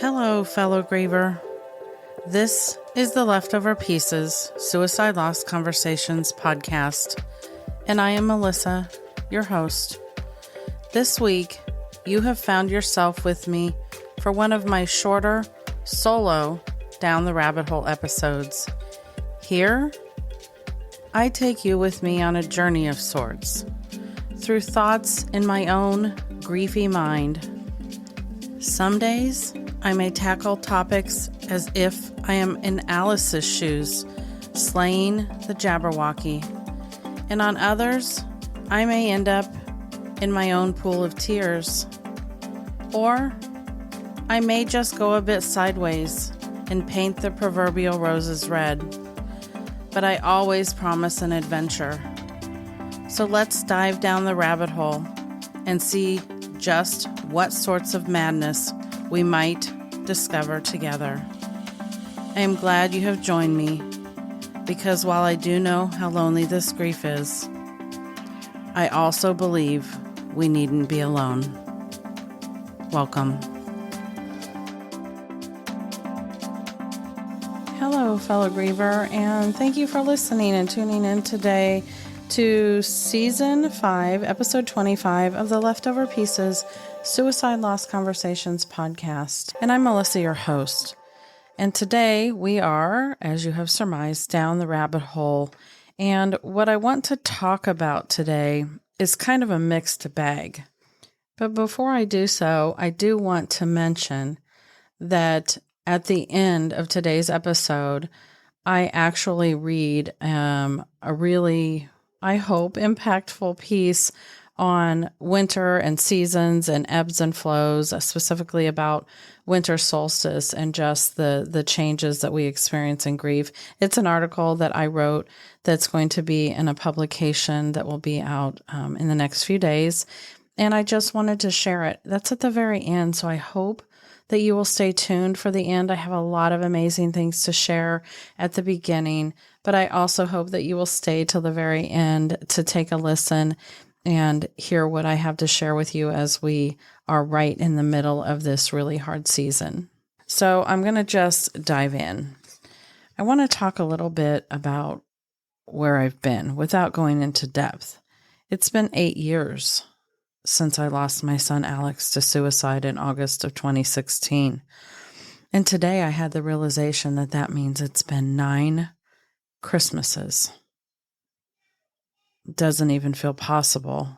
Hello, fellow griever. This is the Leftover Pieces Suicide Loss Conversations podcast, and I am Melissa, your host. This week, you have found yourself with me for one of my shorter, solo Down the Rabbit Hole episodes. Here, I take you with me on a journey of sorts, through thoughts in my own griefy mind. Some days, I may tackle topics as if I am in Alice's shoes, slaying the Jabberwocky. And on others, I may end up in my own pool of tears. Or I may just go a bit sideways and paint the proverbial roses red. But I always promise an adventure. So let's dive down the rabbit hole and see just what sorts of madness we might discover together. I am glad you have joined me, because while I do know how lonely this grief is, I also believe we needn't be alone. Welcome. Hello, fellow griever, and thank you for listening and tuning in today to Season 5, Episode 25 of the Leftover Pieces Suicide Loss Conversations podcast. And I'm Melissa, your host. And today we are, as you have surmised, down the rabbit hole. And what I want to talk about today is kind of a mixed bag. But before I do so, I do want to mention that at the end of today's episode, I actually read a really, I hope, impactful piece on winter and seasons and ebbs and flows, specifically about winter solstice and just the changes that we experience in grief. It's an article that I wrote that's going to be in a publication that will be out in the next few days. And I just wanted to share it. That's at the very end. So I hope that you will stay tuned for the end. I have a lot of amazing things to share at the beginning, but I also hope that you will stay till the very end to take a listen and hear what I have to share with you as we are right in the middle of this really hard season. So I'm going to just dive in. I want to talk a little bit about where I've been without going into depth. It's been 8 years since I lost my son Alex to suicide in August of 2016. And today I had the realization that that means it's been 9 Christmases. It doesn't even feel possible.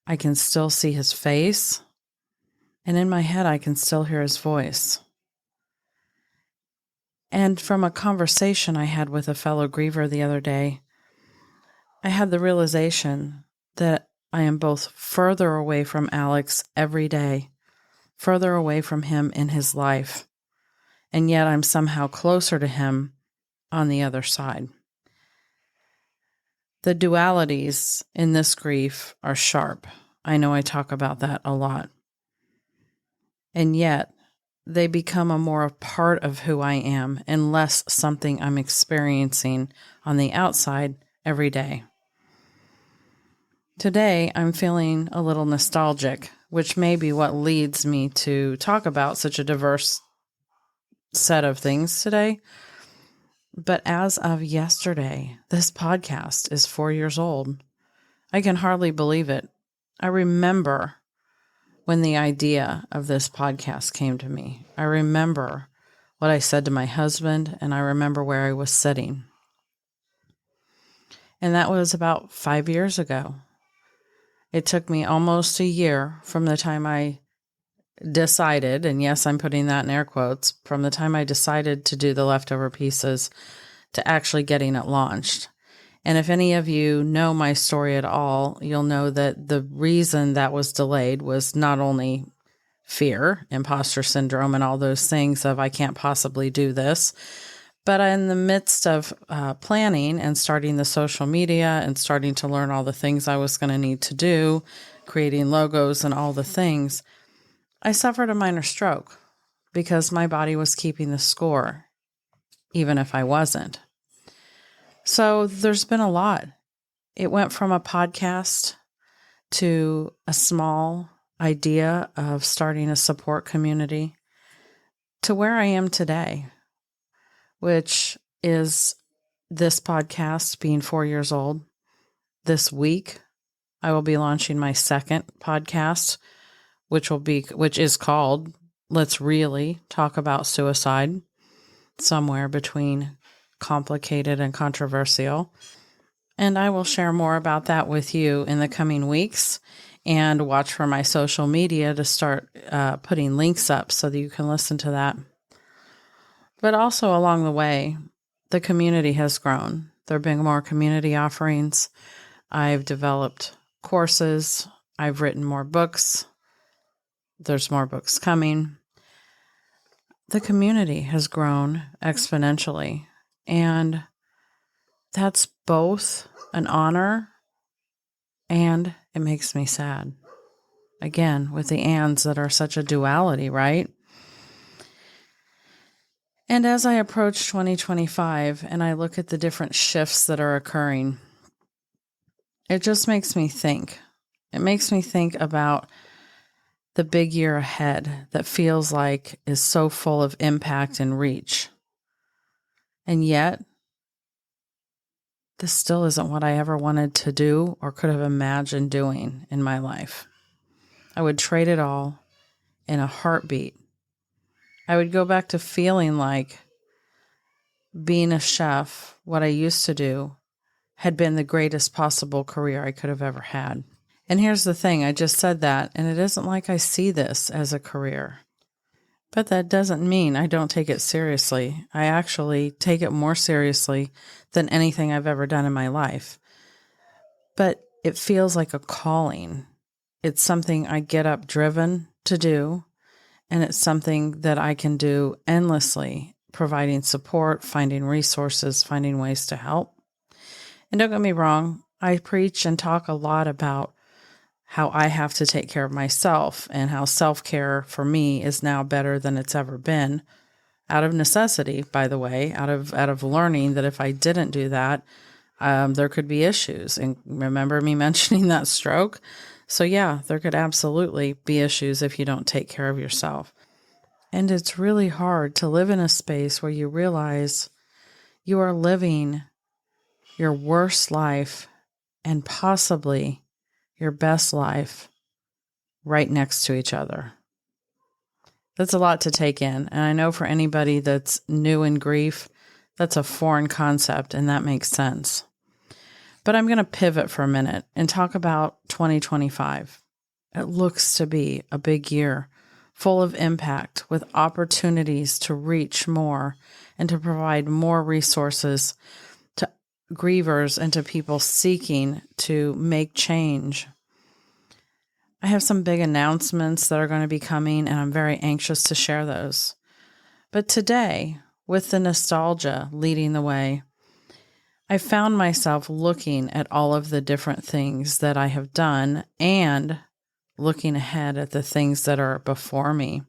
I can still see his face, and in my head I can still hear his voice. And from a conversation I had with a fellow griever the other day, I had the realization that I am both further away from Alex every day, further away from him in his life, and yet I'm somehow closer to him on the other side. The dualities in this grief are sharp. I know I talk about that a lot. And yet, they become a more part of who I am and less something I'm experiencing on the outside every day. Today, I'm feeling a little nostalgic, which may be what leads me to talk about such a diverse set of things today. But as of yesterday, this podcast is 4 years old. I can hardly believe it. I remember when the idea of this podcast came to me. I remember what I said to my husband, and I remember where I was sitting. And that was about 5 years ago. It took me almost a year from the time I decided, and yes, I'm putting that in air quotes, from the time I decided to do the Leftover Pieces to actually getting it launched. And if any of you know my story at all, you'll know that the reason that was delayed was not only fear, imposter syndrome, and all those things of I can't possibly do this, but in the midst of planning and starting the social media and starting to learn all the things I was going to need to do, creating logos and all the things, I suffered a minor stroke because my body was keeping the score, even if I wasn't. So there's been a lot. It went from a podcast to a small idea of starting a support community to where I am today, which is this podcast being 4 years old. This week, I will be launching my second podcast, which is called Let's Really Talk About Suicide, somewhere between complicated and controversial. And I will share more about that with you in the coming weeks, and watch for my social media to start putting links up so that you can listen to that. But also along the way, the community has grown. There have been more community offerings. I've developed courses. I've written more books. There's more books coming. The community has grown exponentially, and that's both an honor and it makes me sad. Again, with the ands that are such a duality, right? And as I approach 2025 and I look at the different shifts that are occurring, it just makes me think. It makes me think about the big year ahead that feels like is so full of impact and reach. And yet, this still isn't what I ever wanted to do or could have imagined doing in my life. I would trade it all in a heartbeat. I would go back to feeling like being a chef, what I used to do, had been the greatest possible career I could have ever had. And here's the thing, I just said that, and it isn't like I see this as a career. But that doesn't mean I don't take it seriously. I actually take it more seriously than anything I've ever done in my life. But it feels like a calling. It's something I get up driven to do, and it's something that I can do endlessly, providing support, finding resources, finding ways to help. And don't get me wrong, I preach and talk a lot about how I have to take care of myself and how self-care for me is now better than it's ever been, out of necessity, by the way, out of learning that if I didn't do that, there could be issues. And remember me mentioning that stroke? So yeah, there could absolutely be issues if you don't take care of yourself. And it's really hard to live in a space where you realize you are living your worst life and possibly your best life right next to each other. That's a lot to take in. And I know for anybody that's new in grief, that's a foreign concept, and that makes sense. But I'm going to pivot for a minute and talk about 2025. It looks to be a big year, full of impact, with opportunities to reach more and to provide more resources to grievers and to people seeking to make change. I have some big announcements that are going to be coming, and I'm very anxious to share those. But today, with the nostalgia leading the way, I found myself looking at all of the different things that I have done and looking ahead at the things that are before me.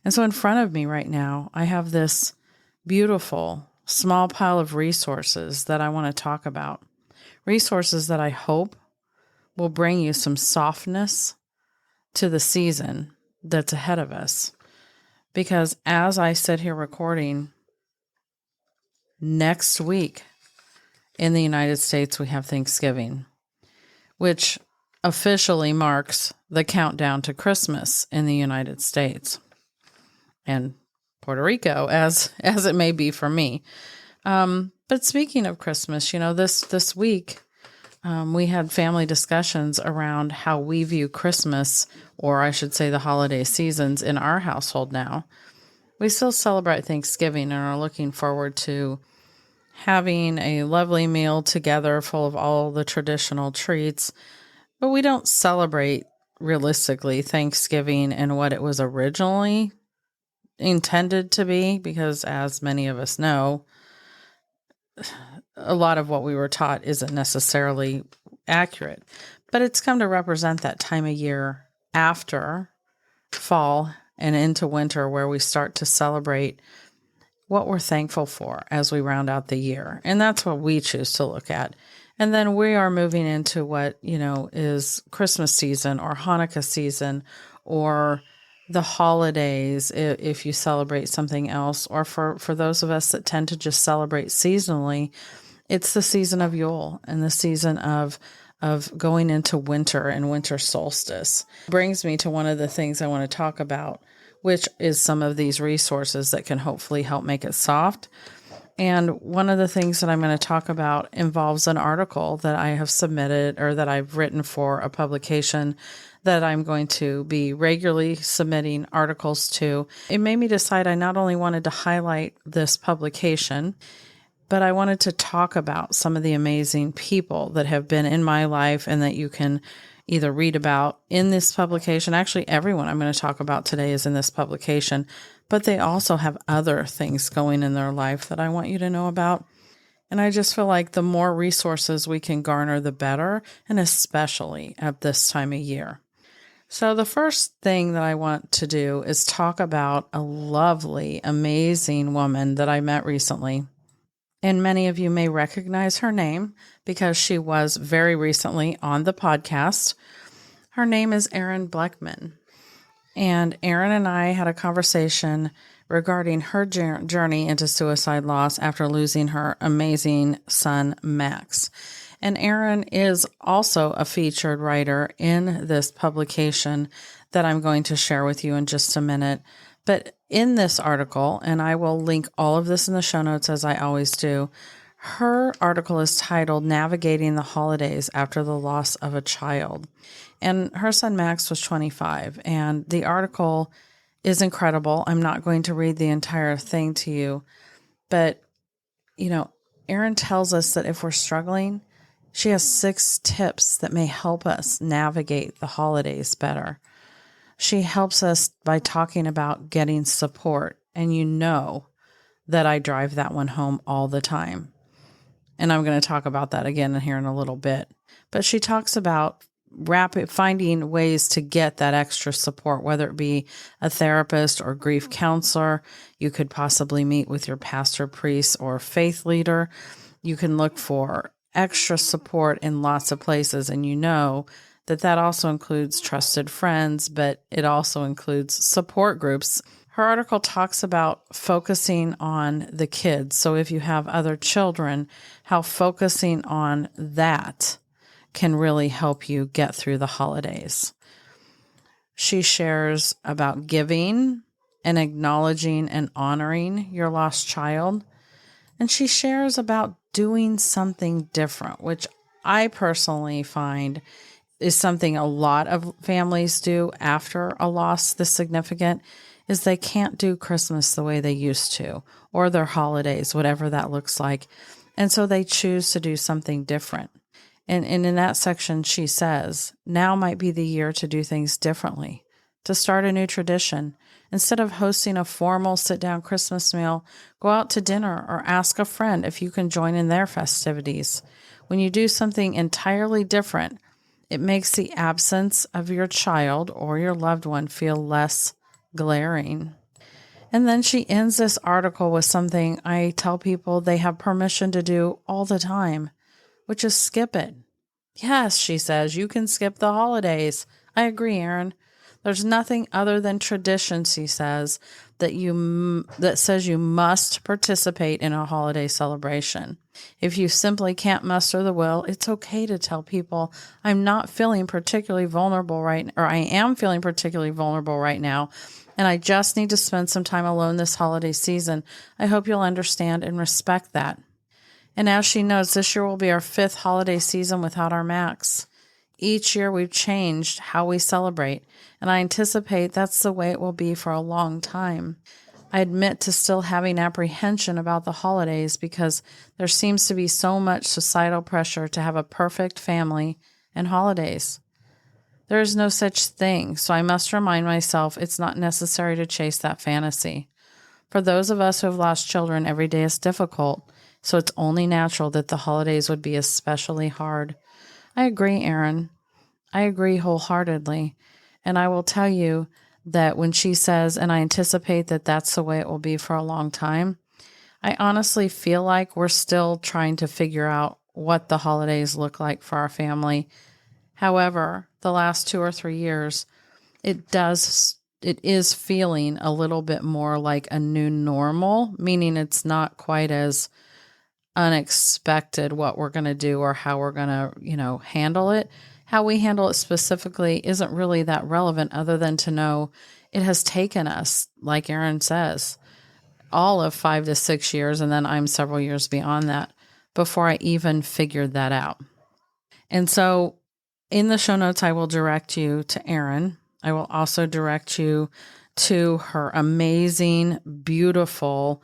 And so in front of me right now, I have this beautiful small pile of resources that I want to talk about. Resources that I hope will bring you some softness to the season that's ahead of us. Because as I sit here recording, next week in the United States, we have Thanksgiving, which officially marks the countdown to Christmas in the United States and Puerto Rico, as it may be for me. But speaking of Christmas, this week, we had family discussions around how we view Christmas, or I should say the holiday seasons in our household now. We still celebrate Thanksgiving and are looking forward to having a lovely meal together full of all the traditional treats, but we don't celebrate realistically Thanksgiving and what it was originally intended to be, because as many of us know, a lot of what we were taught isn't necessarily accurate, but it's come to represent that time of year after fall and into winter where we start to celebrate what we're thankful for as we round out the year. And that's what we choose to look at. And then we are moving into what, is Christmas season or Hanukkah season or the holidays, if you celebrate something else, or for those of us that tend to just celebrate seasonally, it's the season of Yule and the season of going into winter and winter solstice. Brings me to one of the things I want to talk about, which is some of these resources that can hopefully help make it soft. And one of the things that I'm going to talk about involves an article that I have submitted or that I've written for a publication that I'm going to be regularly submitting articles to. It made me decide I not only wanted to highlight this publication, but I wanted to talk about some of the amazing people that have been in my life and that you can either read about in this publication. Actually, everyone I'm going to talk about today is in this publication, but they also have other things going in their life that I want you to know about. And I just feel like the more resources we can garner, the better, and especially at this time of year. So the first thing that I want to do is talk about a lovely, amazing woman that I met recently. And many of you may recognize her name because she was very recently on the podcast. Her name is Erin Bleckman. And Erin and I had a conversation regarding her journey into suicide loss after losing her amazing son, Max. And Erin is also a featured writer in this publication that I'm going to share with you in just a minute. But in this article, and I will link all of this in the show notes as I always do, her article is titled Navigating the Holidays After the Loss of a Child. And her son Max was 25, and the article is incredible. I'm not going to read the entire thing to you, but, Erin tells us that if we're struggling, she has 6 tips that may help us navigate the holidays better. She helps us by talking about getting support, and you know that I drive that one home all the time. And I'm going to talk about that again here in a little bit. But she talks about finding ways to get that extra support, whether it be a therapist or grief counselor. You could possibly meet with your pastor, priest, or faith leader. You can look for extra support in lots of places, and you know that also includes trusted friends, but it also includes support groups. Her article talks about focusing on the kids. So if you have other children, how focusing on that can really help you get through the holidays. She shares about giving and acknowledging and honoring your lost child. And she shares about doing something different, which I personally find is something a lot of families do after a loss this significant, is they can't do Christmas the way they used to, or their holidays, whatever that looks like. And so they choose to do something different. And in that section, she says, now might be the year to do things differently, to start a new tradition. Instead of hosting a formal sit-down Christmas meal, go out to dinner or ask a friend if you can join in their festivities. When you do something entirely different, it makes the absence of your child or your loved one feel less glaring. And then she ends this article with something I tell people they have permission to do all the time, which is skip it. Yes, she says, you can skip the holidays. I agree, Erin. There's nothing other than tradition, she says, that says you must participate in a holiday celebration. If you simply can't muster the will, it's okay to tell people, I am feeling particularly vulnerable right now, and I just need to spend some time alone this holiday season. I hope you'll understand and respect that. And as she notes, this year will be our 5th holiday season without our Max. Each year we've changed how we celebrate, and I anticipate that's the way it will be for a long time. I admit to still having apprehension about the holidays because there seems to be so much societal pressure to have a perfect family and holidays. There is no such thing, so I must remind myself it's not necessary to chase that fantasy. For those of us who have lost children, every day is difficult, so it's only natural that the holidays would be especially hard. I agree, Erin. I agree wholeheartedly. And I will tell you that when she says, and I anticipate that that's the way it will be for a long time, I honestly feel like we're still trying to figure out what the holidays look like for our family. However, the last 2 or 3 years, it does it is feeling a little bit more like a new normal, meaning it's not quite as unexpected what we're going to do or how we're going to, handle it. How we handle it specifically isn't really that relevant other than to know it has taken us, like Erin says, all of 5 to 6 years, and then I'm several years beyond that before I even figured that out. And so in the show notes, I will direct you to Erin. I will also direct you to her amazing, beautiful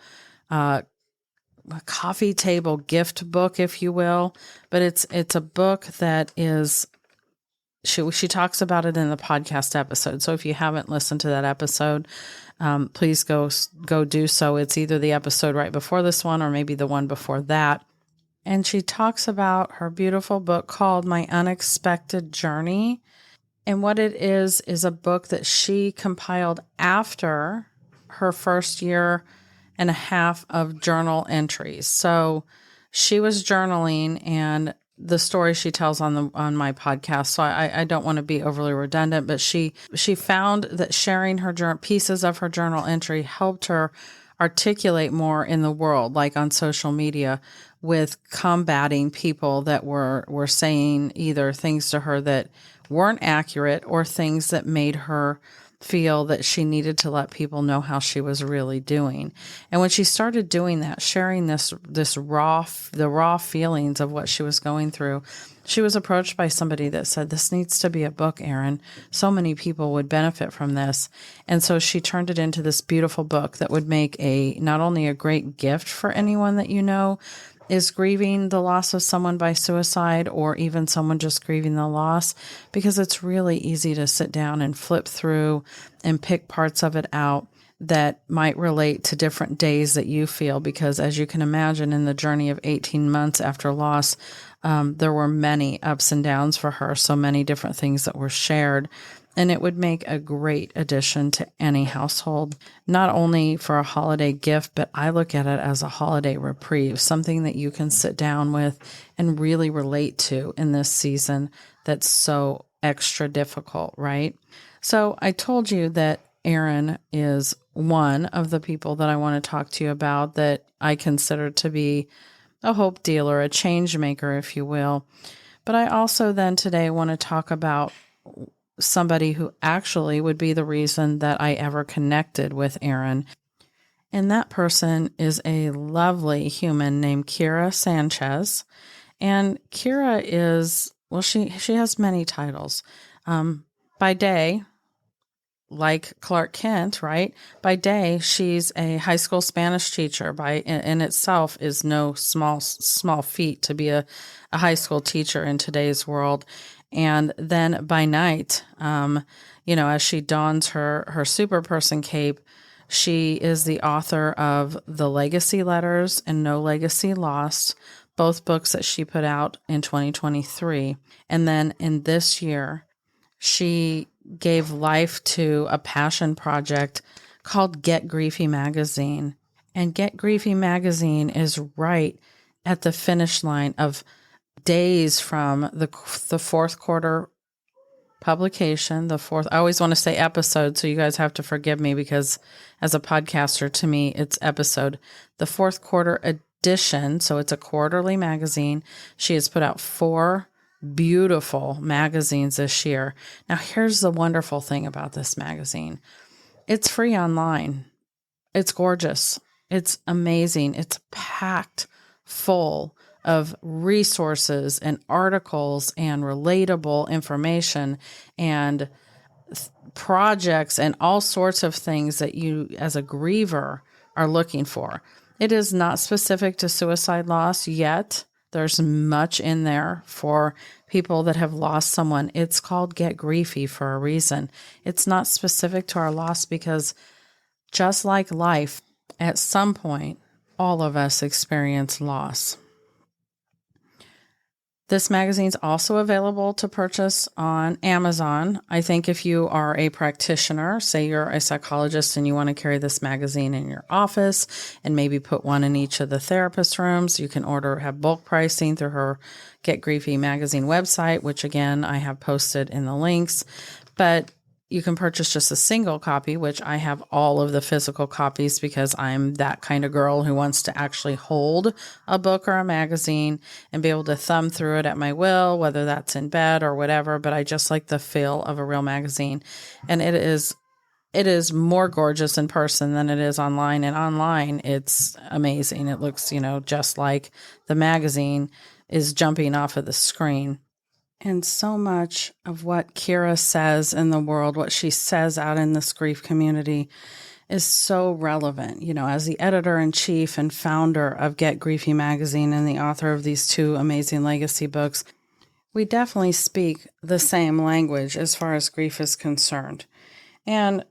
coffee table gift book, if you will. But it's a book that is, she talks about it in the podcast episode. So if you haven't listened to that episode, please go do so. It's either the episode right before this one or maybe the one before that. And she talks about her beautiful book called My Unexpected Journey. And what it is a book that she compiled after her first year and a half of journal entries. So she was journaling, and the story she tells on my podcast. So I don't want to be overly redundant, but she found that sharing her pieces of her journal entry helped her articulate more in the world, like on social media, with combating people that were saying either things to her that weren't accurate or things that made her feel that she needed to let people know how she was really doing. And when she started doing that, sharing the raw feelings of what she was going through, she was approached by somebody that said, "This needs to be a book, Erin. So many people would benefit from this." And so she turned it into this beautiful book that would make not only a great gift for anyone that is grieving the loss of someone by suicide, or even someone just grieving the loss, because it's really easy to sit down and flip through and pick parts of it out that might relate to different days that you feel. Because as you can imagine, in the journey of 18 months after loss, there were many ups and downs for her, so many different things that were shared. And it would make a great addition to any household, not only for a holiday gift, but I look at it as a holiday reprieve, something that you can sit down with and really relate to in this season that's so extra difficult, right? So I told you that Erin is one of the people that I want to talk to you about that I consider to be a hope dealer, a change maker, if you will. But I also then today want to talk about somebody who actually would be the reason that I ever connected with Erin. And that person is a lovely human named Kira Sanchez. And Kira is, well, she has many titles. By day, like Clark Kent, right? By day, she's a high school Spanish teacher. In itself is no small feat to be a high school teacher in today's world. And then by night, as she dons her super person cape, she is the author of The Legacy Letters and No Legacy Lost, both books that she put out in 2023. And then in this year, she gave life to a passion project called Get Griefy magazine. And Get Griefy magazine is right at the finish line of days from the fourth quarter publication, I always want to say episode, so you guys have to forgive me because as a podcaster, to me, it's episode. The fourth quarter edition, so it's a quarterly magazine. She has put out 4 beautiful magazines this year. Now, here's the wonderful thing about this magazine. It's free online. It's gorgeous. It's amazing. It's packed full of resources and articles and relatable information and projects and all sorts of things that you as a griever are looking for. It is not specific to suicide loss yet. There's much in there for people that have lost someone. It's called Get Griefy for a reason. It's not specific to our loss because just like life, at some point, all of us experience loss. This magazine is also available to purchase on Amazon. I think if you are a practitioner, say you're a psychologist and you want to carry this magazine in your office and maybe put one in each of the therapist rooms, you can have bulk pricing through her Get Griefy magazine website, which again, I have posted in the links. But you can purchase just a single copy, which I have all of the physical copies because I'm that kind of girl who wants to actually hold a book or a magazine and be able to thumb through it at my will, whether that's in bed or whatever. But I just like the feel of a real magazine. And it is more gorgeous in person than it is online. And online, it's amazing. It looks, just like the magazine is jumping off of the screen. And so much of what Kira says in the world, what she says out in this grief community, is so relevant. As the editor-in-chief and founder of Get Griefy magazine and the author of these 2 amazing legacy books, we definitely speak the same language as far as grief is concerned. And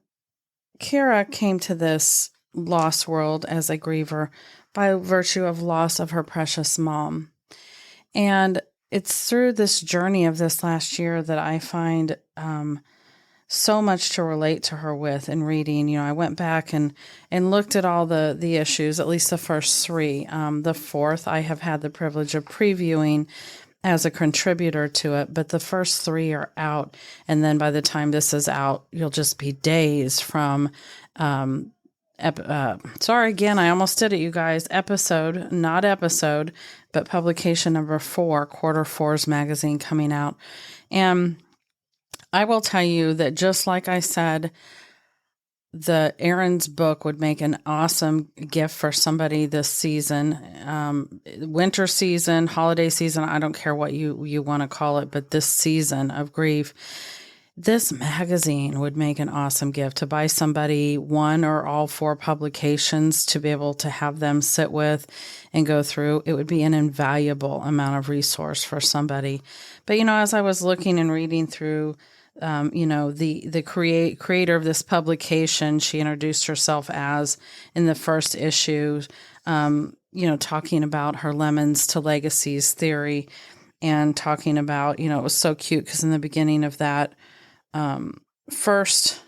Kira came to this lost world as a griever by virtue of loss of her precious mom. And it's through this journey of this last year that I find so much to relate to her with in reading. I went back and looked at all the issues, at least the first 3. The 4th, I have had the privilege of previewing as a contributor to it, but the first 3 are out. And then by the time this is out, you'll just be days from sorry, again, I almost did it, you guys. Not episode, but publication number 4, Quarter 4's magazine coming out. And I will tell you that just like I said, the Aaron's book would make an awesome gift for somebody this season, winter season, holiday season. I don't care what you want to call it, but this season of grief, this magazine would make an awesome gift to buy somebody 1 or all 4 publications to be able to have them sit with and go through. It would be an invaluable amount of resource for somebody. But, as I was looking and reading through, the creator of this publication, she introduced herself as in the first issue, talking about her lemons to legacies theory and talking about, it was so cute because in the beginning of that, first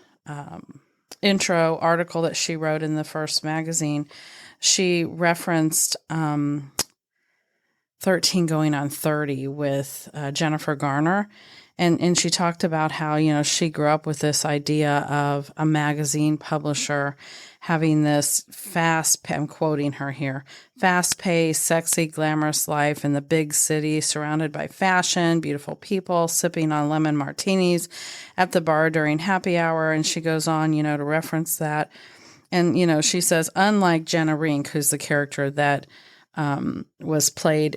intro article that she wrote in the first magazine, she referenced 13 going on 30 with Jennifer Garner. And she talked about how, she grew up with this idea of a magazine publisher having this I'm quoting her here, fast-paced, sexy, glamorous life in the big city, surrounded by fashion, beautiful people, sipping on lemon martinis at the bar during happy hour. And she goes on, to reference that. And, she says, unlike Jenna Rink, who's the character that was played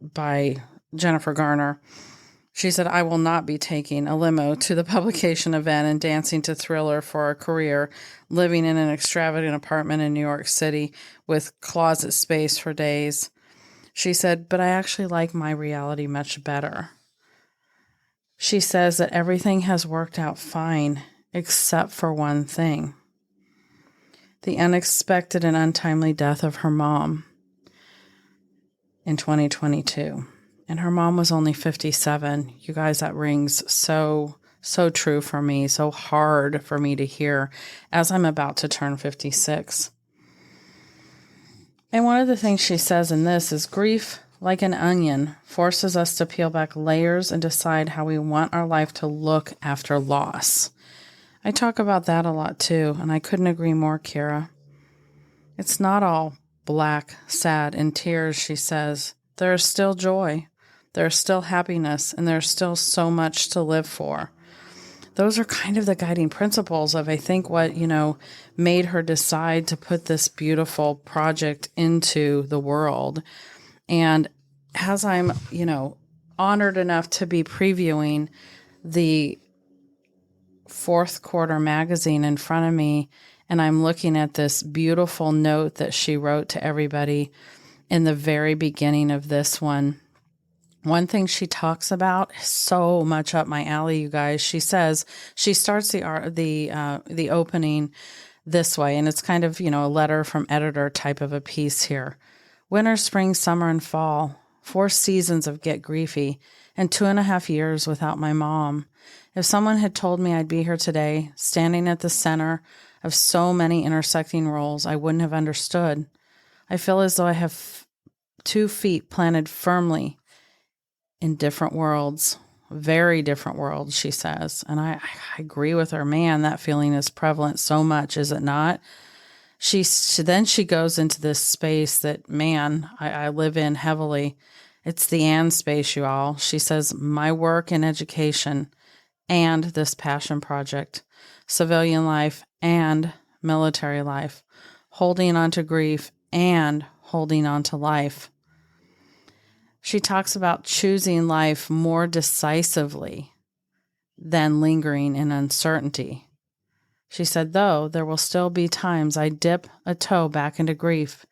by Jennifer Garner, she said, I will not be taking a limo to the publication event and dancing to Thriller for a career, living in an extravagant apartment in New York City with closet space for days. She said, but I actually like my reality much better. She says that everything has worked out fine except for one thing: the unexpected and untimely death of her mom in 2022. And her mom was only 57. You guys, that rings so true for me, so hard for me to hear as I'm about to turn 56. And one of the things she says in this is grief, like an onion, forces us to peel back layers and decide how we want our life to look after loss. I talk about that a lot too, and I couldn't agree more, Kira. It's not all black, sad, and tears, she says. There is still joy. There's still happiness, and there's still so much to live for. Those are kind of the guiding principles of, I think, what, made her decide to put this beautiful project into the world. And as I'm, honored enough to be previewing the 4th Quarter magazine in front of me, and I'm looking at this beautiful note that she wrote to everybody in the very beginning of this one, one thing she talks about is so much up my alley, you guys. She says, she starts the opening this way, and it's kind of, a letter from editor type of a piece here. Winter, spring, summer, and fall, 4 seasons of Get Griefy, and 2.5 years without my mom. If someone had told me I'd be here today, standing at the center of so many intersecting roles, I wouldn't have understood. I feel as though I have 2 feet planted firmly in different worlds, very different world, she says. And I agree with her. Man, that feeling is prevalent so much, is it not? Then she goes into this space that, man, I live in heavily. It's the and space, you all. She says, my work in education and this passion project, civilian life and military life, holding on to grief and holding on to life. She talks about choosing life more decisively than lingering in uncertainty. She said, though, there will still be times I dip a toe back into grief.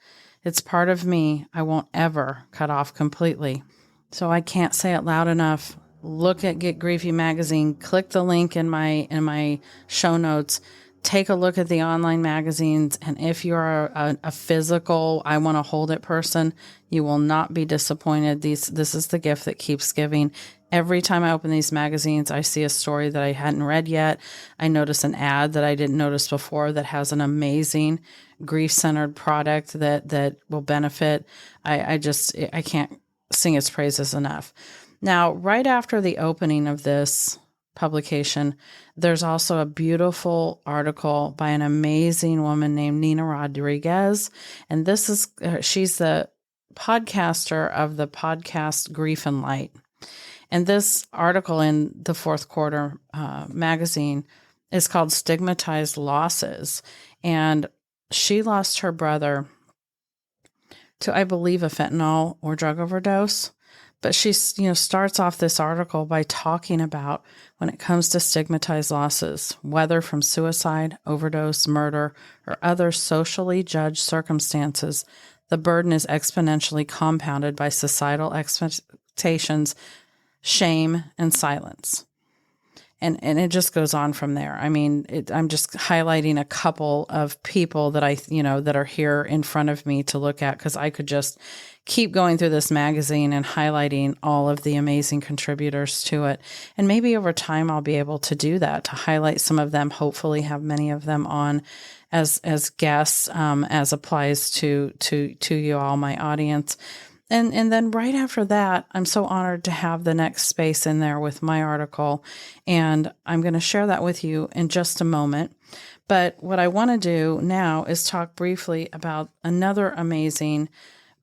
It's part of me I won't ever cut off completely. So I can't say it loud enough. Look at Get Griefy magazine. Click the link in my show notes. Take a look at the online magazines. And if you're a physical, I want to hold it person, you will not be disappointed. This is the gift that keeps giving. Every time I open these magazines, I see a story that I hadn't read yet. I notice an ad that I didn't notice before that has an amazing grief-centered product that will benefit. I can't sing its praises enough. Now, right after the opening of this publication, there's also a beautiful article by an amazing woman named Nina Rodriguez. And this is, she's the podcaster of the podcast Grief and Light. And this article in the Fourth Quarter magazine is called Stigmatized Losses. And she lost her brother to, I believe, a fentanyl or drug overdose. But she, starts off this article by talking about when it comes to stigmatized losses, whether from suicide, overdose, murder, or other socially judged circumstances, the burden is exponentially compounded by societal expectations, shame, and silence. And it just goes on from there. I mean, I'm just highlighting a couple of people that that are here in front of me to look at, because I could just keep going through this magazine and highlighting all of the amazing contributors to it. And maybe over time I'll be able to do that, to highlight some of them, hopefully have many of them on as guests, as applies to you all, my audience. And then right after that, I'm so honored to have the next space in there with my article. And I'm going to share that with you in just a moment. But what I want to do now is talk briefly about another amazing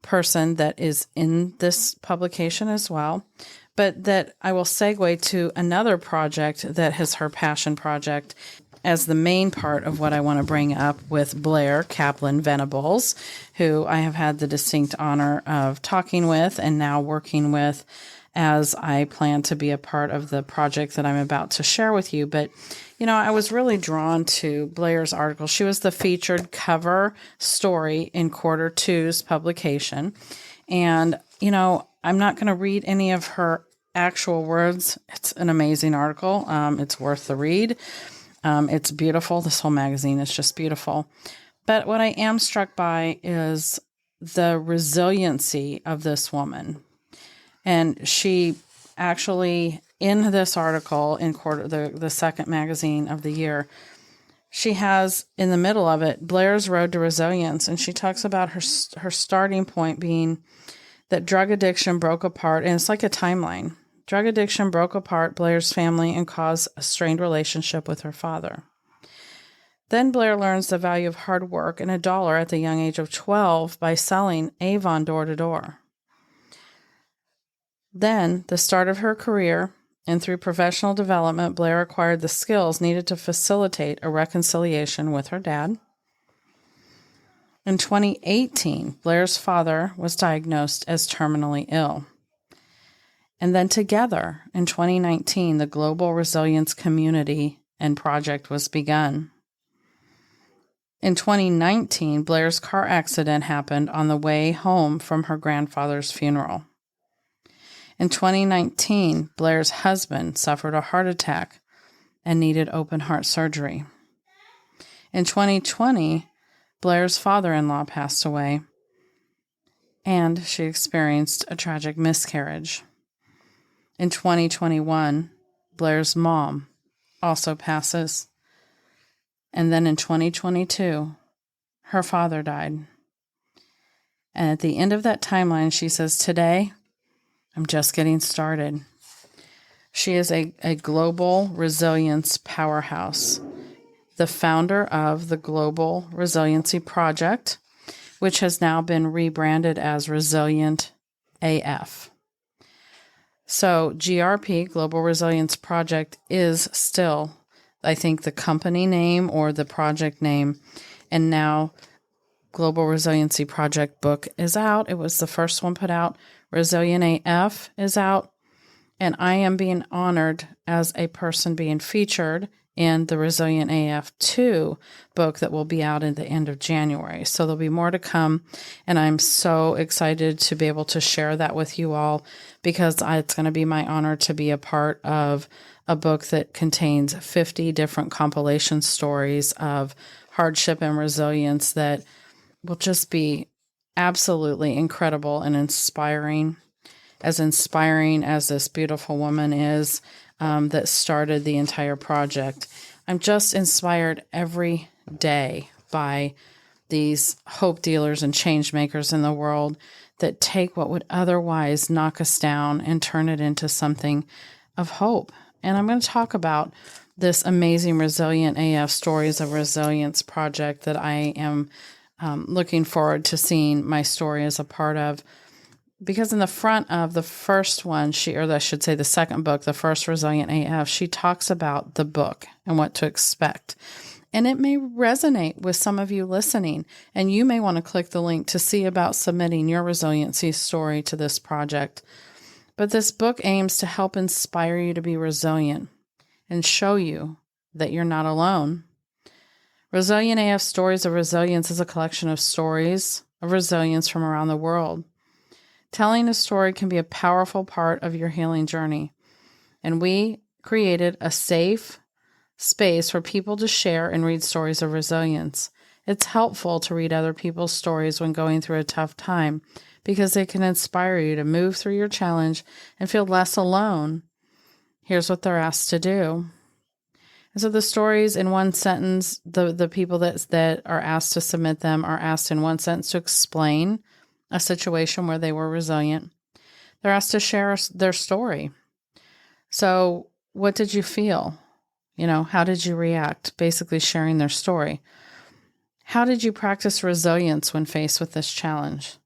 person that is in this publication as well, but that I will segue to another project that is her passion project as the main part of what I want to bring up with Blair Kaplan Venables, who I have had the distinct honor of talking with and now working with as I plan to be a part of the project that I'm about to share with you. But, I was really drawn to Blair's article. She was the featured cover story in Quarter 2's publication. And, I'm not going to read any of her actual words. It's an amazing article. It's worth the read. It's beautiful. This whole magazine is just beautiful. But what I am struck by is the resiliency of this woman. And she actually, in this article in the second magazine of the year, she has in the middle of it, Blair's Road to Resilience. And she talks about her starting point being that drug addiction broke apart. And it's like a timeline. Drug addiction broke apart Blair's family and caused a strained relationship with her father. Then Blair learns the value of hard work and $1 at the young age of 12 by selling Avon door to door. Then, the start of her career, and through professional development, Blair acquired the skills needed to facilitate a reconciliation with her dad. In 2018, Blair's father was diagnosed as terminally ill. And then together, in 2019, the Global Resilience Community and Project was begun. In 2019, Blair's car accident happened on the way home from her grandfather's funeral. In 2019, Blair's husband suffered a heart attack and needed open heart surgery. In 2020, Blair's father-in-law passed away, and she experienced a tragic miscarriage. In 2021, Blair's mom also passes. And then in 2022, her father died. And at the end of that timeline, she says, today, I'm just getting started. She is a global resilience powerhouse, the founder of the Global Resiliency Project, which has now been rebranded as Resilient AF. So GRP, Global Resilience Project, is still, I think, the company name or the project name. And now Global Resiliency Project book is out. It was the first one put out. Resilient AF is out. And I am being honored as a person being featured in the Resilient AF 2 book that will be out at the end of January. So there'll be more to come. And I'm so excited to be able to share that with you all, because it's going to be my honor to be a part of a book that contains 50 different compilation stories of hardship and resilience that will just be absolutely incredible and inspiring as this beautiful woman is, that started the entire project. I'm just inspired every day by these hope dealers and change makers in the world that take what would otherwise knock us down and turn it into something of hope. And I'm going to talk about this amazing Resilient AF Stories of Resilience project that I am looking forward to seeing my story as a part of. Because in the front of the first one, the second book, the first Resilient AF, she talks about the book and what to expect. And it may resonate with some of you listening, and you may want to click the link to see about submitting your resiliency story to this project. But this book aims to help inspire you to be resilient and show you that you're not alone. Resilient AF Stories of Resilience is a collection of stories of resilience from around the world. Telling a story can be a powerful part of your healing journey. And we created a safe space for people to share and read stories of resilience. It's helpful to read other people's stories when going through a tough time, because they can inspire you to move through your challenge and feel less alone. Here's what they're asked to do. And so the stories in one sentence, the people that are asked to submit them are asked in one sentence to explain a situation where they were resilient. They're asked to share their story. So what did you feel? How did you react? Basically sharing their story. How did you practice resilience when faced with this challenge?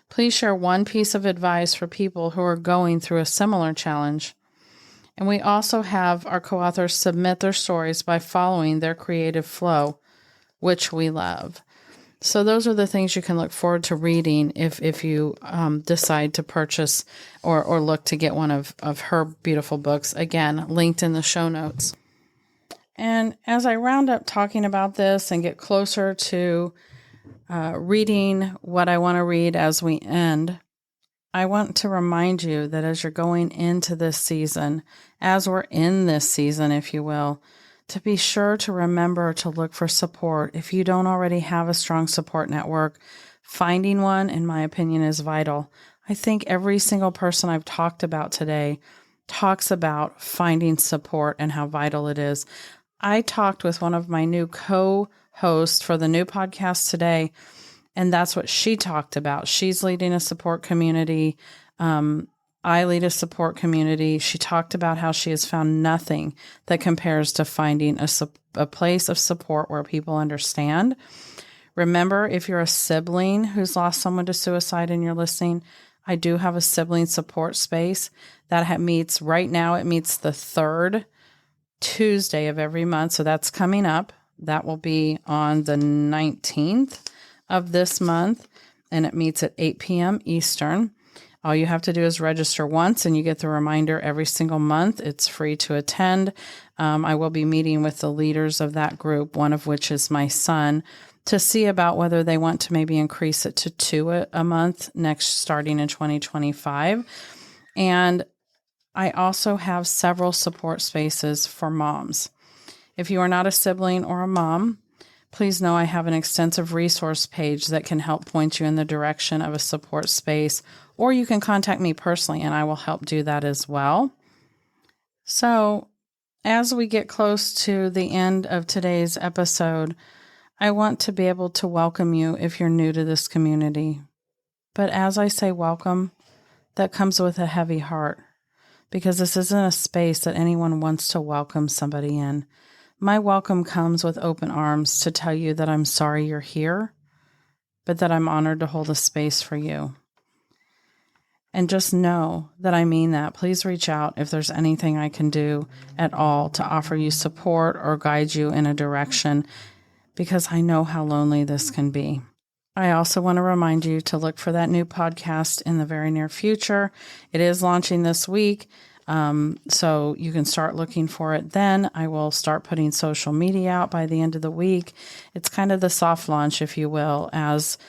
Please share one piece of advice for people who are going through a similar challenge. And we also have our co-authors submit their stories by following their creative flow, which we love. So those are the things you can look forward to reading if you decide to purchase or look to get one of her beautiful books. Again, linked in the show notes. And as I round up talking about this and get closer to reading what I want to read as we end, I want to remind you that as you're going into this season, as we're in this season, if you will, to be sure to remember to look for support. If you don't already have a strong support network, finding one, in my opinion, is vital. I think every single person I've talked about today talks about finding support and how vital it is. I talked with one of my new co-hosts for the new podcast today, and that's what she talked about. She's leading a support community. I lead a support community. She talked about how she has found nothing that compares to finding a place of support where people understand. Remember, if you're a sibling who's lost someone to suicide and you're listening, I do have a sibling support space that meets right now. It meets the third Tuesday of every month. So that's coming up. That will be on the 19th of this month, and it meets at 8 p.m. Eastern. All you have to do is register once, and you get the reminder every single month. It's free to attend. I will be meeting with the leaders of that group, one of which is my son, to see about whether they want to maybe increase it to 2 a month starting in 2025. And I also have several support spaces for moms. If you are not a sibling or a mom, please know I have an extensive resource page that can help point you in the direction of a support space, or you can contact me personally and I will help do that as well. So as we get close to the end of today's episode, I want to be able to welcome you if you're new to this community. But as I say welcome, that comes with a heavy heart, because this isn't a space that anyone wants to welcome somebody in. My welcome comes with open arms to tell you that I'm sorry you're here, but that I'm honored to hold a space for you. And just know that I mean that. Please reach out if there's anything I can do at all to offer you support or guide you in a direction, because I know how lonely this can be. I also want to remind you to look for that new podcast in the very near future. It is launching this week, so you can start looking for it then. I will start putting social media out by the end of the week. It's kind of the soft launch, if you will, as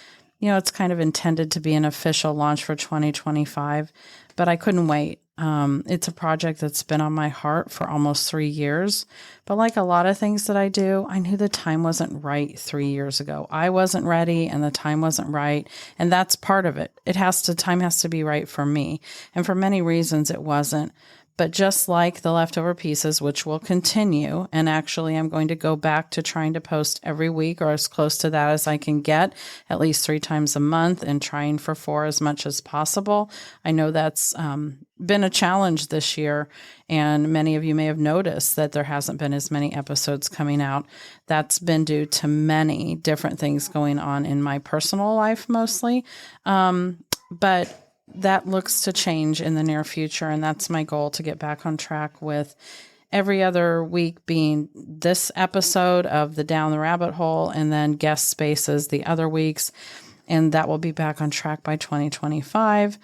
you know, it's kind of intended to be an official launch for 2025, but I couldn't wait. It's a project that's been on my heart for almost 3 years, but like a lot of things that I do, I knew the time wasn't right 3 years ago. I wasn't ready and the time wasn't right, and that's part of it. Time has to be right for me, and for many reasons it wasn't. But just like the leftover pieces, which will continue, and actually I'm going to go back to trying to post every week or as close to that as I can get, at least 3 times a month, and trying for 4 as much as possible. I know that's been a challenge this year, and many of you may have noticed that there hasn't been as many episodes coming out. That's been due to many different things going on in my personal life mostly, but that looks to change in the near future, and that's my goal, to get back on track with every other week being this episode of the Down the Rabbit Hole, and then guest spaces the other weeks, and that will be back on track by 2025.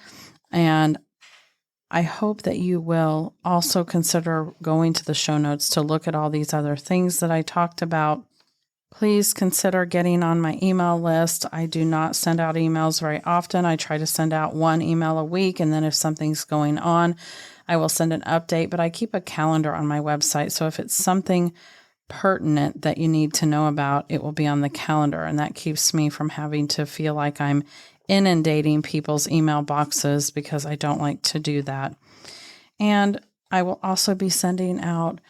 And I hope that you will also consider going to the show notes to look at all these other things that I talked about. Please consider getting on my email list. I do not send out emails very often. I try to send out 1 email a week, and then if something's going on, I will send an update, but I keep a calendar on my website. So if it's something pertinent that you need to know about, it will be on the calendar, and that keeps me from having to feel like I'm inundating people's email boxes, because I don't like to do that. And I will also be sending out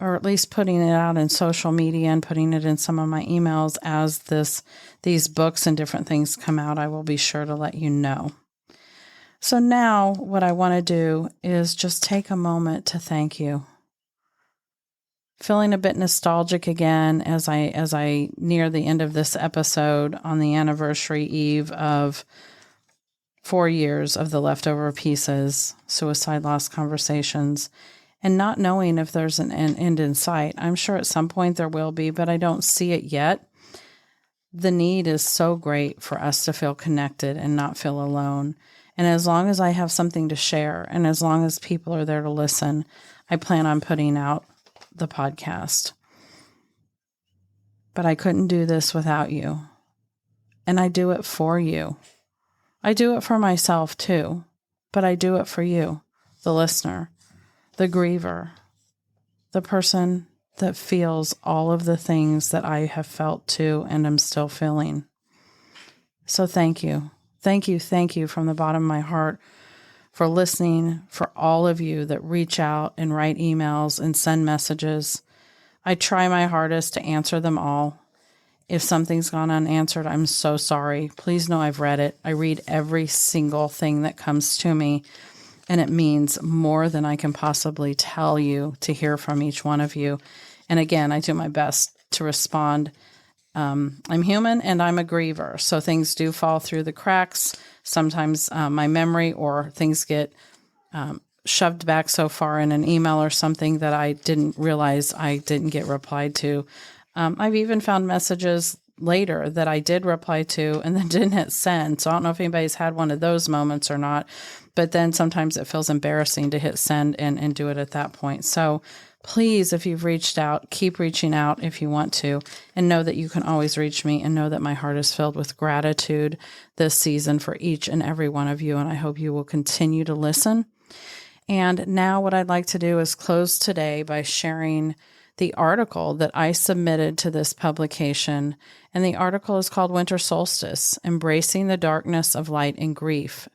or at least putting it out in social media and putting it in some of my emails as these books and different things come out. I will be sure to let you know. So now what I want to do is just take a moment to thank you. Feeling a bit nostalgic again as I near the end of this episode on the anniversary eve of 4 years of the Leftover Pieces, Suicide Loss Conversations, and not knowing if there's an end in sight. I'm sure at some point there will be, but I don't see it yet. The need is so great for us to feel connected and not feel alone. And as long as I have something to share, and as long as people are there to listen, I plan on putting out the podcast. But I couldn't do this without you. And I do it for you. I do it for myself too, but I do it for you, the listener, the griever, the person that feels all of the things that I have felt too and am still feeling. So thank you. Thank you from the bottom of my heart for listening, for all of you that reach out and write emails and send messages. I try my hardest to answer them all. If something's gone unanswered, I'm so sorry. Please know I've read it. I read every single thing that comes to me, and it means more than I can possibly tell you to hear from each one of you. And again, I do my best to respond. I'm human and I'm a griever, so things do fall through the cracks. Sometimes my memory or things get shoved back so far in an email or something that I didn't realize I didn't get replied to. I've even found messages later that I did reply to and then didn't hit send. So I don't know if anybody's had one of those moments or not, but then sometimes it feels embarrassing to hit send and do it at that point. So please, if you've reached out, keep reaching out if you want to, and know that you can always reach me, and know that my heart is filled with gratitude this season for each and every one of you. And I hope you will continue to listen. And now what I'd like to do is close today by sharing the article that I submitted to this publication. And the article is called Winter Solstice, Embracing the Darkness of Light and Grief.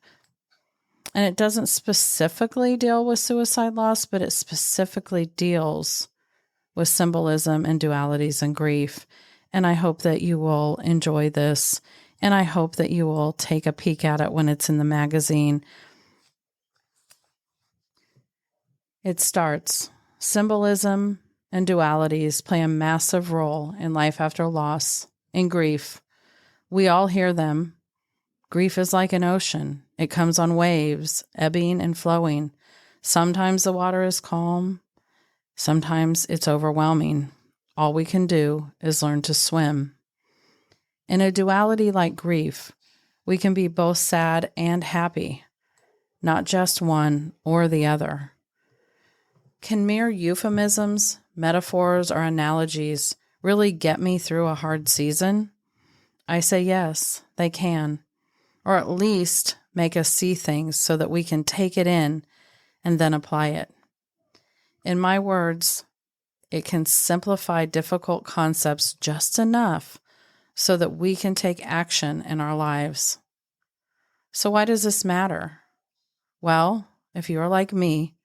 And it doesn't specifically deal with suicide loss, but it specifically deals with symbolism and dualities and grief. And I hope that you will enjoy this. And I hope that you will take a peek at it when it's in the magazine. It starts. Symbolism and dualities play a massive role in life after loss, in grief. We all hear them. Grief is like an ocean. It comes on waves, ebbing and flowing. Sometimes the water is calm. Sometimes it's overwhelming. All we can do is learn to swim. In a duality like grief, we can be both sad and happy, not just one or the other. Can mere euphemisms, metaphors, or analogies really get me through a hard season? I say yes, they can, or at least make us see things so that we can take it in and then apply it. In my words, it can simplify difficult concepts just enough so that we can take action in our lives. So why does this matter? Well, if you are like me,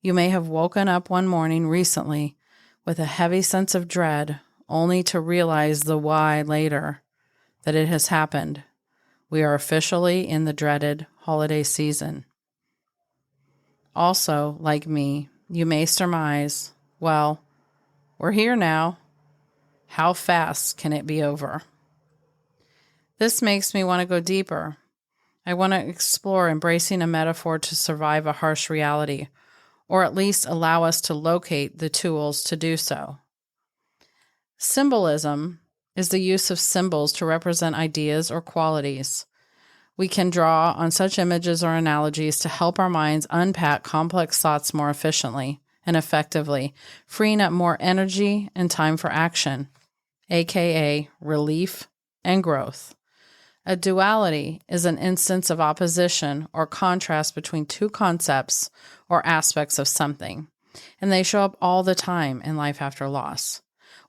you may have woken up one morning recently with a heavy sense of dread, only to realize the why later, that it has happened. We are officially in the dreaded holiday season. Also, like me, you may surmise, well, we're here now. How fast can it be over? This makes me want to go deeper. I want to explore embracing a metaphor to survive a harsh reality, or at least allow us to locate the tools to do so. Symbolism is the use of symbols to represent ideas or qualities. We can draw on such images or analogies to help our minds unpack complex thoughts more efficiently and effectively, freeing up more energy and time for action, aka relief and growth. A duality is an instance of opposition or contrast between two concepts or aspects of something, and they show up all the time in life after loss.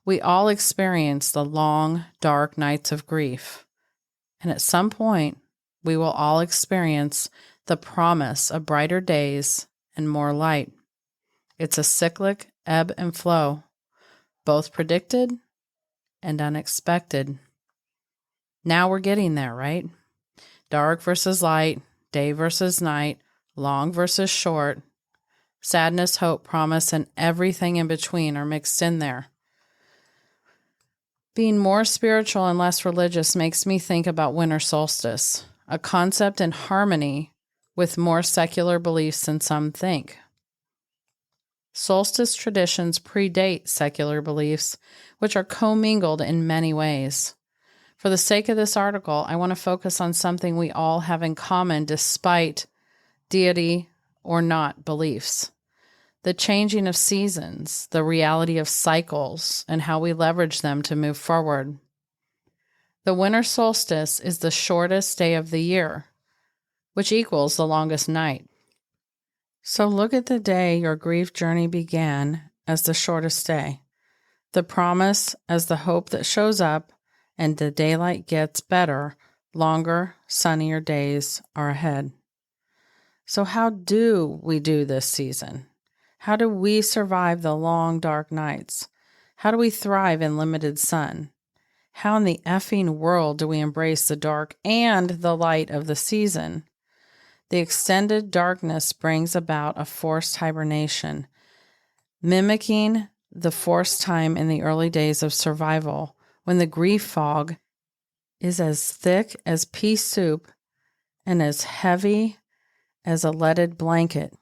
We all experience the long, dark nights of grief, and at some point, we will all experience the promise of brighter days and more light. It's a cyclic ebb and flow, both predicted and unexpected. Now we're getting there, right? Dark versus light, day versus night, long versus short. Sadness, hope, promise, and everything in between are mixed in there. Being more spiritual and less religious makes me think about winter solstice, a concept in harmony with more secular beliefs than some think. Solstice traditions predate secular beliefs, which are commingled in many ways. For the sake of this article, I want to focus on something we all have in common despite deity or not beliefs. The changing of seasons, the reality of cycles, and how we leverage them to move forward. The winter solstice is the shortest day of the year, which equals the longest night. So look at the day your grief journey began as the shortest day, the promise as the hope that shows up, and the daylight gets better, longer, sunnier days are ahead. So how do we do this season? How do we survive the long, dark nights? How do we thrive in limited sun? How in the effing world do we embrace the dark and the light of the season? The extended darkness brings about a forced hibernation, mimicking the forced time in the early days of survival, when the grief fog is as thick as pea soup and as heavy as a leaded blanket.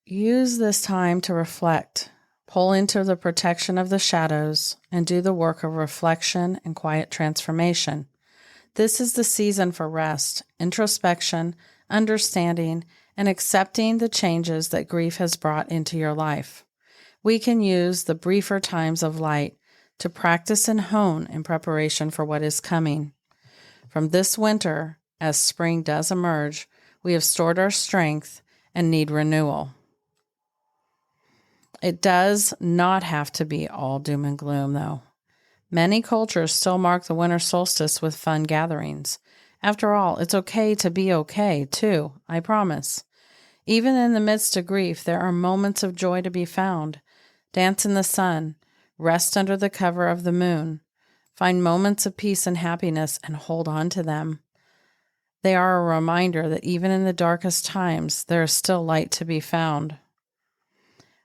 Use this time to reflect, pull into the protection of the shadows, and do the work of reflection and quiet transformation. This is the season for rest, introspection, understanding, and accepting the changes that grief has brought into your life. We can use the briefer times of light to practice and hone in preparation for what is coming. From this winter, as spring does emerge, we have stored our strength and need renewal. It does not have to be all doom and gloom, though. Many cultures still mark the winter solstice with fun gatherings. After all, it's okay to be okay, too, I promise. Even in the midst of grief, there are moments of joy to be found. Dance in the sun, rest under the cover of the moon, find moments of peace and happiness and hold on to them. They are a reminder that even in the darkest times, there is still light to be found.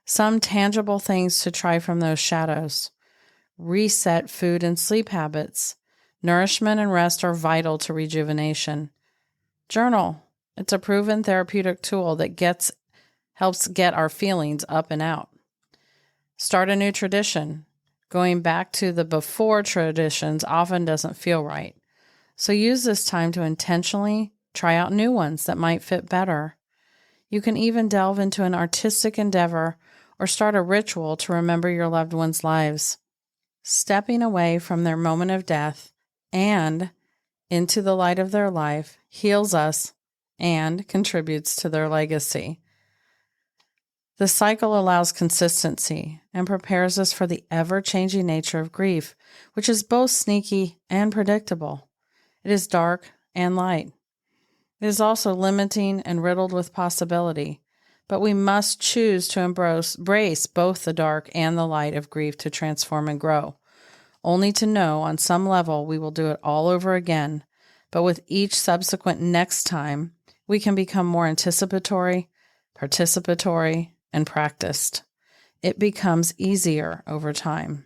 Some tangible things to try from those shadows. Reset food and sleep habits. Nourishment and rest are vital to rejuvenation. Journal. It's a proven therapeutic tool that helps get our feelings up and out. Start a new tradition. Going back to the before traditions often doesn't feel right. So use this time to intentionally try out new ones that might fit better. You can even delve into an artistic endeavor or start a ritual to remember your loved ones' lives. Stepping away from their moment of death and into the light of their life heals us and contributes to their legacy. The cycle allows consistency and prepares us for the ever-changing nature of grief, which is both sneaky and predictable. It is dark and light. It is also limiting and riddled with possibility, but we must choose to embrace both the dark and the light of grief to transform and grow, only to know on some level we will do it all over again, but with each subsequent next time, we can become more anticipatory, participatory, and practiced. It becomes easier over time.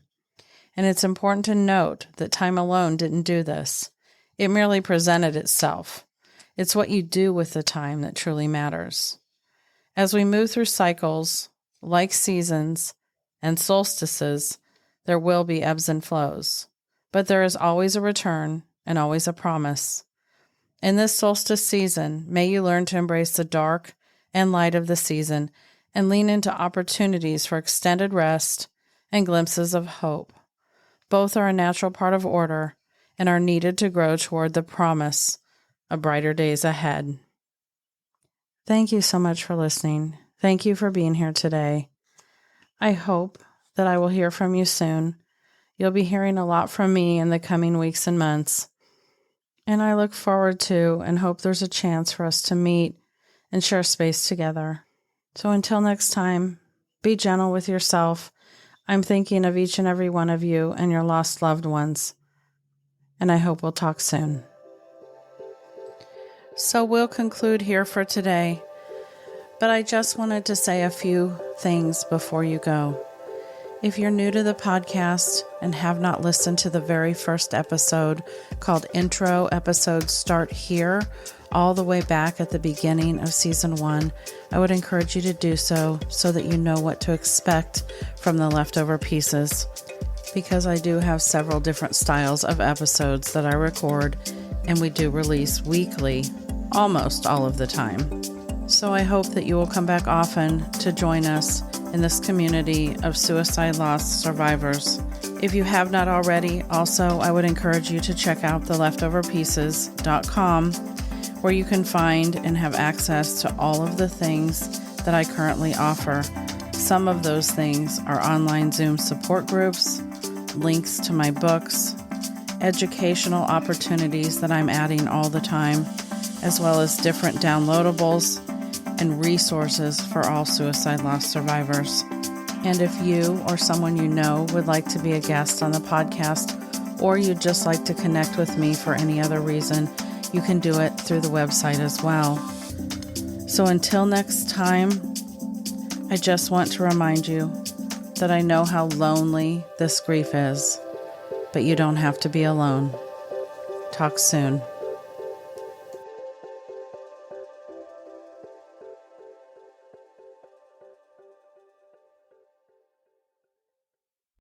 And it's important to note that time alone didn't do this. It merely presented itself. It's what you do with the time that truly matters. As we move through cycles, like seasons and solstices, there will be ebbs and flows. But there is always a return and always a promise. In this solstice season, may you learn to embrace the dark and light of the season and lean into opportunities for extended rest and glimpses of hope. Both are a natural part of order and are needed to grow toward the promise of brighter days ahead. Thank you so much for listening. Thank you for being here today. I hope that I will hear from you soon. You'll be hearing a lot from me in the coming weeks and months. And I look forward to and hope there's a chance for us to meet and share space together. So until next time, be gentle with yourself. I'm thinking of each and every one of you and your lost loved ones. And I hope we'll talk soon. So we'll conclude here for today. But I just wanted to say a few things before you go. If you're new to the podcast and have not listened to the very first episode called Intro Episodes Start Here, all the way back at the beginning of Season 1, I would encourage you to do so that you know what to expect from the leftover pieces, because I do have several different styles of episodes that I record, and we do release weekly, almost all of the time. So I hope that you will come back often to join us in this community of suicide loss survivors. If you have not already, also, I would encourage you to check out theleftoverpieces.com, where you can find and have access to all of the things that I currently offer. Some of those things are online Zoom support groups, links to my books, educational opportunities that I'm adding all the time, as well as different downloadables and resources for all suicide loss survivors. And if you or someone you know would like to be a guest on the podcast, or you'd just like to connect with me for any other reason, you can do it through the website as well. So until next time, I just want to remind you that I know how lonely this grief is, but you don't have to be alone. Talk soon.